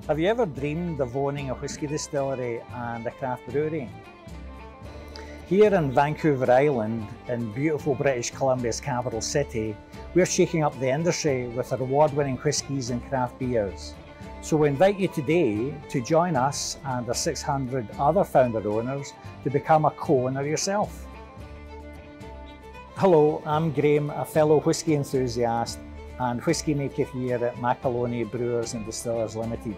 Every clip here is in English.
Have you ever dreamed of owning a whisky distillery and a craft brewery? Here in Vancouver Island, in beautiful British Columbia's capital city, we're shaking up the industry with our award-winning whiskies and craft beers. So we invite you today to join us and our 600 other founder owners to become a co-owner yourself. Hello, I'm Graham, a fellow whisky enthusiast and whisky maker here at Macaloney Brewers and Distillers Limited.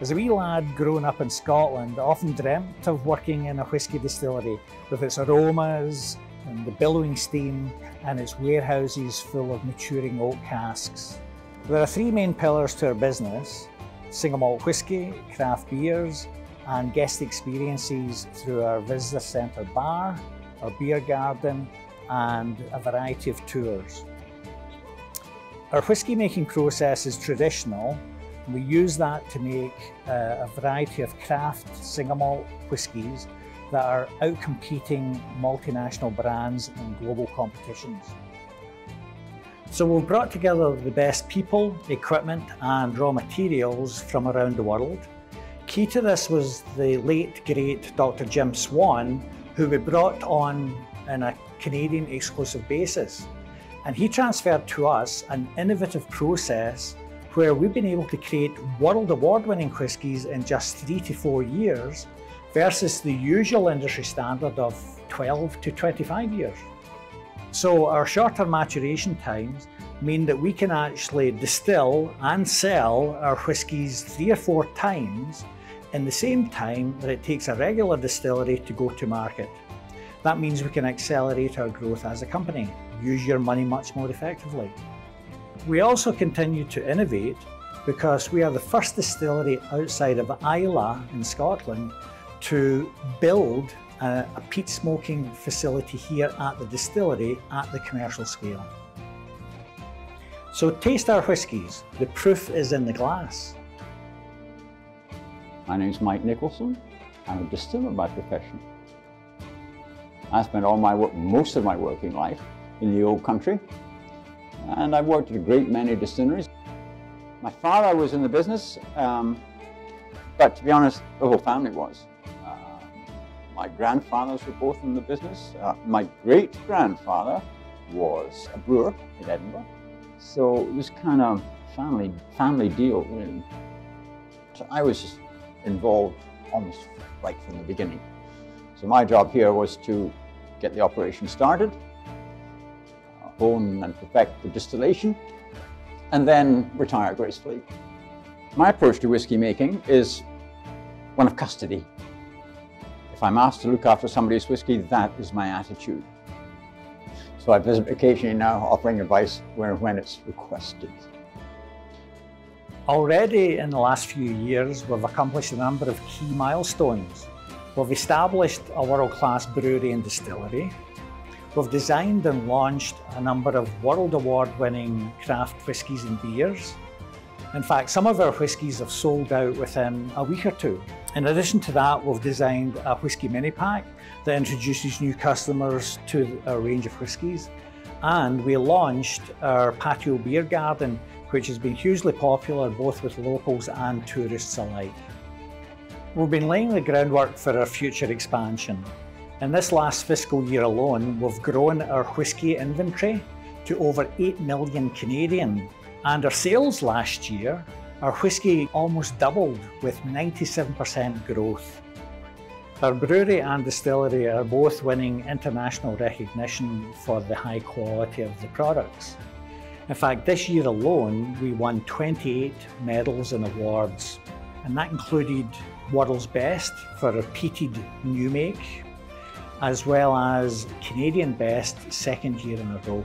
As a wee lad growing up in Scotland, I often dreamt of working in a whisky distillery with its aromas and the billowing steam and its warehouses full of maturing oak casks. There are three main pillars to our business: single malt whisky, craft beers and guest experiences through our visitor centre bar, our beer garden and a variety of tours. Our whisky making process is traditional. We use that to make a variety of craft single malt whiskies that are outcompeting multinational brands in global competitions. So we've brought together the best people, equipment and raw materials from around the world. Key to this was the late great Dr. Jim Swan, who we brought on a Canadian exclusive basis. And he transferred to us an innovative process where we've been able to create world award-winning whiskies in just 3 to 4 years versus the usual industry standard of 12 to 25 years. So our shorter maturation times mean that we can actually distill and sell our whiskies 3 or 4 times in the same time that it takes a regular distillery to go to market. That means we can accelerate our growth as a company, use your money much more effectively. We also continue to innovate because we are the first distillery outside of Islay in Scotland to build a peat smoking facility here at the distillery at the commercial scale. So taste our whiskies. The proof is in the glass. My name's Mike Nicholson. I'm a distiller by profession. I spent most of my working life in the old country, and I've worked at a great many distilleries. My father was in the business, but to be honest, the whole family was. My grandfathers were both in the business. My great-grandfather was a brewer in Edinburgh, so it was kind of family deal, really. So I was just involved almost right from the beginning. So my job here was to get the operation started, hone and perfect the distillation, and then retire gracefully. My approach to whiskey making is one of custody. If I'm asked to look after somebody's whiskey, that is my attitude. So I visit occasionally now, offering advice when it's requested. Already in the last few years, we've accomplished a number of key milestones. We've established a world-class brewery and distillery. We've designed and launched a number of world award-winning craft whiskies and beers. In fact, some of our whiskies have sold out within a week or two. In addition to that, we've designed a whiskey mini pack that introduces new customers to our range of whiskies. And we launched our patio beer garden, which has been hugely popular both with locals and tourists alike. We've been laying the groundwork for our future expansion. In this last fiscal year alone, we've grown our whisky inventory to over 8 million Canadian, and our sales last year, our whisky almost doubled with 97% growth. Our brewery and distillery are both winning international recognition for the high quality of the products. In fact, this year alone, we won 28 medals and awards, and that included World's Best for our peated new make, as well as Canadian Best second year in a row.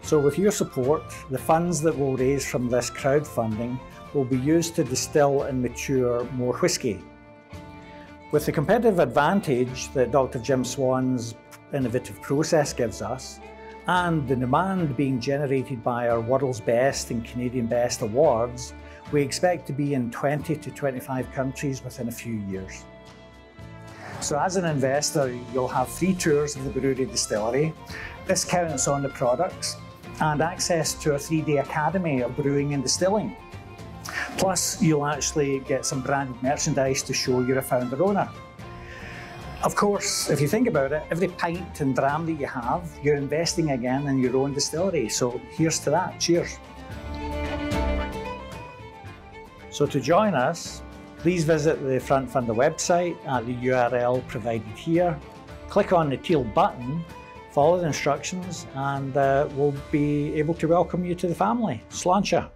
So with your support, the funds that we'll raise from this crowdfunding will be used to distill and mature more whisky. With the competitive advantage that Dr. Jim Swan's innovative process gives us, and the demand being generated by our World's Best and Canadian Best awards, we expect to be in 20 to 25 countries within a few years. So as an investor, you'll have free tours of the brewery distillery, discounts on the products, and access to a 3-day academy of brewing and distilling. Plus, you'll actually get some branded merchandise to show you're a founder owner. Of course, if you think about it, every pint and dram that you have, you're investing again in your own distillery. So here's to that. Cheers. So to join us, please visit the Front Funder website at the URL provided here. Click on the teal button, follow the instructions, and we'll be able to welcome you to the family. Slainte.